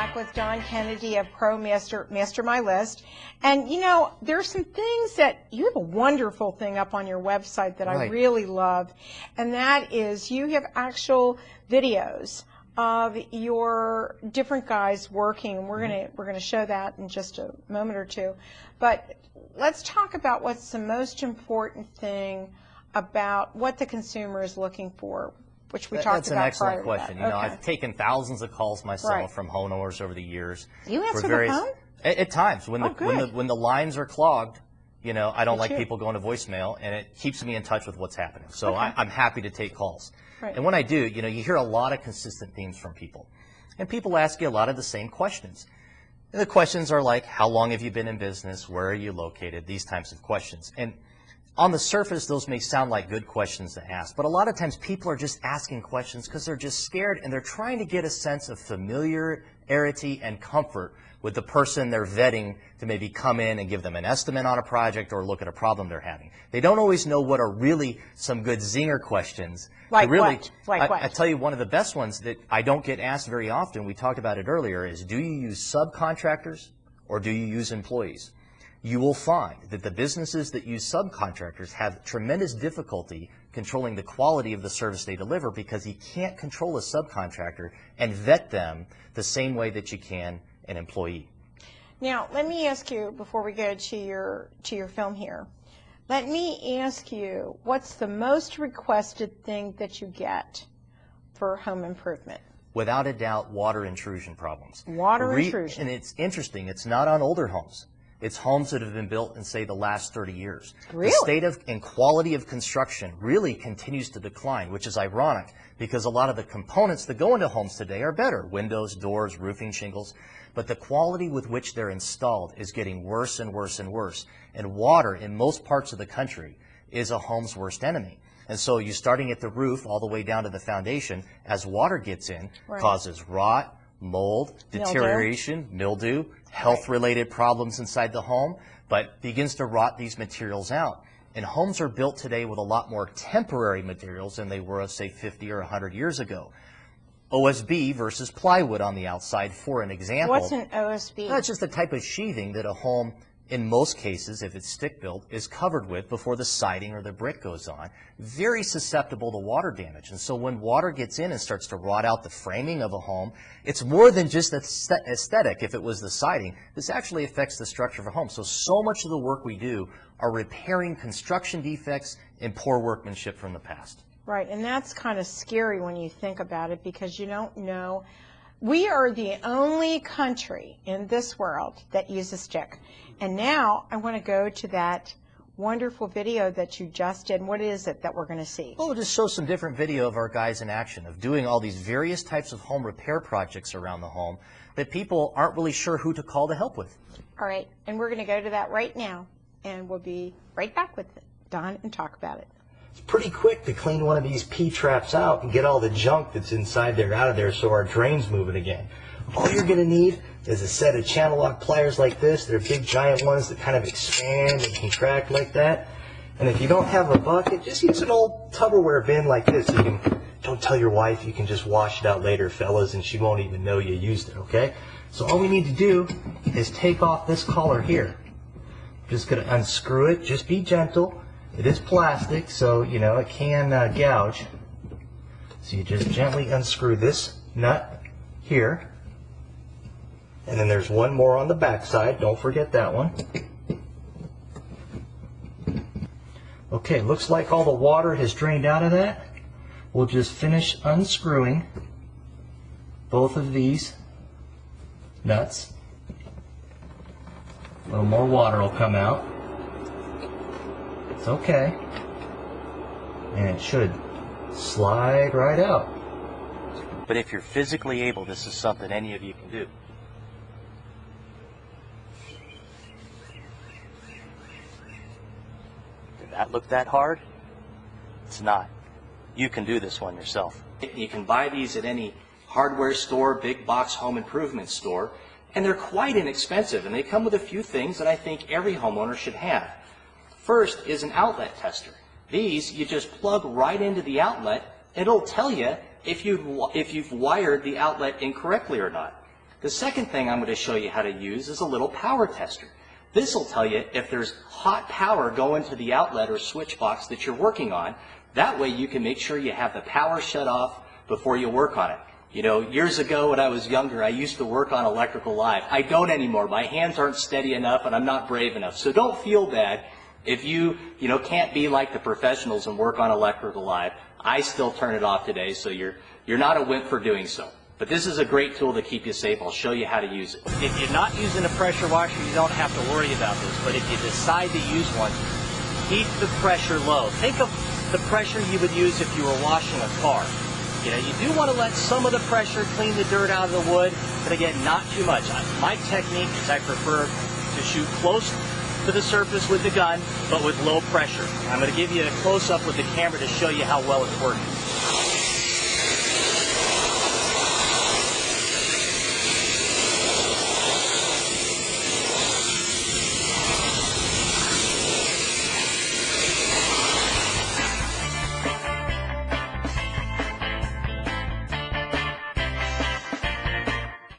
back with Don Kennedy of ProMaster, Master My List. And, you know, there's some things that, you have a wonderful thing up on your website that I really love, and that is you have actual videos of your different guys working. We're gonna show that in just a moment or two. But let's talk about what's the most important thing about what the consumer is looking for, which we talked about. That's an excellent question. You know, I've taken thousands of calls myself from homeowners over the years. You answer the phone? At times, when the lines are clogged, you know, I don't like people going to voicemail, and it keeps me in touch with what's happening. So I'm happy to take calls. And when I do, you know, you hear a lot of consistent themes from people. And people ask you a lot of the same questions. And the questions are like, how long have you been in business? Where are you located? These types of questions. And on the surface, those may sound like good questions to ask, but a lot of times people are just asking questions because they're just scared and they're trying to get a sense of familiarity and comfort with the person they're vetting to maybe come in and give them an estimate on a project or look at a problem they're having. They don't always know what are really some good zinger questions. Like really, what? Like what? I tell you, one of the best ones that I don't get asked very often, we talked about it earlier, is do you use subcontractors or do you use employees? You will find that the businesses that use subcontractors have tremendous difficulty controlling the quality of the service they deliver because you can't control a subcontractor and vet them the same way that you can an employee. Now, let me ask you, before we go to your film here, let me ask you, what's the most requested thing that you get for home improvement? Without a doubt, water intrusion problems. Water intrusion. And it's interesting, it's not on older homes. It's homes that have been built in, say, the last 30 years. Really? The state and quality of construction really continues to decline, which is ironic because a lot of the components that go into homes today are better. Windows, doors, roofing, shingles. But the quality with which they're installed is getting worse and worse and worse. And water, in most parts of the country, is a home's worst enemy. And so you're starting at the roof all the way down to the foundation. As water gets in, causes rot, mold, deterioration, mildew, health-related problems inside the home, but begins to rot these materials out. And homes are built today with a lot more temporary materials than they were, say, 50 or 100 years ago. OSB versus plywood on the outside, for an example. What's an OSB? That's just the type of sheathing that a home, in most cases, if it's stick-built, is covered with before the siding or the brick goes on. Very susceptible to water damage. And so when water gets in and starts to rot out the framing of a home, it's more than just aesthetic. If it was the siding, this actually affects the structure of a home. So much of the work we do are repairing construction defects and poor workmanship from the past. Right, and that's kind of scary when you think about it because you don't know. We are the only country in this world that uses stick. And now I want to go to that wonderful video that you just did. What is it that we're going to see? Well, we'll just show some different video of our guys in action, of doing all these various types of home repair projects around the home that people aren't really sure who to call to help with. All right, and we're going to go to that right now, and we'll be right back with Don and talk about it. It's pretty quick to clean one of these P-traps out and get all the junk that's inside there out of there so our drain's moving again. All you're going to need is a set of channel lock pliers like this. They're big giant ones that kind of expand and contract like that. And if you don't have a bucket, just use an old Tupperware bin like this. You can, don't tell your wife, you can just wash it out later, fellas, and she won't even know you used it, okay? So all we need to do is take off this collar here. I'm just going to unscrew it. Just be gentle. It is plastic, so, you know, it can gouge. So you just gently unscrew this nut here. And then there's one more on the back side. Don't forget that one. Okay, looks like all the water has drained out of that. We'll just finish unscrewing both of these nuts. A little more water will come out. It's okay. And it should slide right out. But if you're physically able, this is something any of you can do. Did that look that hard? It's not. You can do this one yourself. You can buy these at any hardware store, big box home improvement store, and they're quite inexpensive, and they come with a few things that I think every homeowner should have. First is an outlet tester. These you just plug right into the outlet, and it'll tell you if you've wired the outlet incorrectly or not. The second thing I'm going to show you how to use is a little power tester. This will tell you if there's hot power going to the outlet or switch box that you're working on. That way you can make sure you have the power shut off before you work on it. You know, years ago when I was younger, I used to work on electrical live. I don't anymore. My hands aren't steady enough and I'm not brave enough. So don't feel bad if you can't be like the professionals and work on electrical live. I still turn it off today, so you're not a wimp for doing so. But this is a great tool to keep you safe. I'll show you how to use it. If you're not using a pressure washer, you don't have to worry about this. But if you decide to use one, keep the pressure low. Think of the pressure you would use if you were washing a car. You know, you do want to let some of the pressure clean the dirt out of the wood, but again, not too much. My technique is I prefer to shoot close to the surface with the gun, but with low pressure. I'm going to give you a close-up with the camera to show you how well it's working.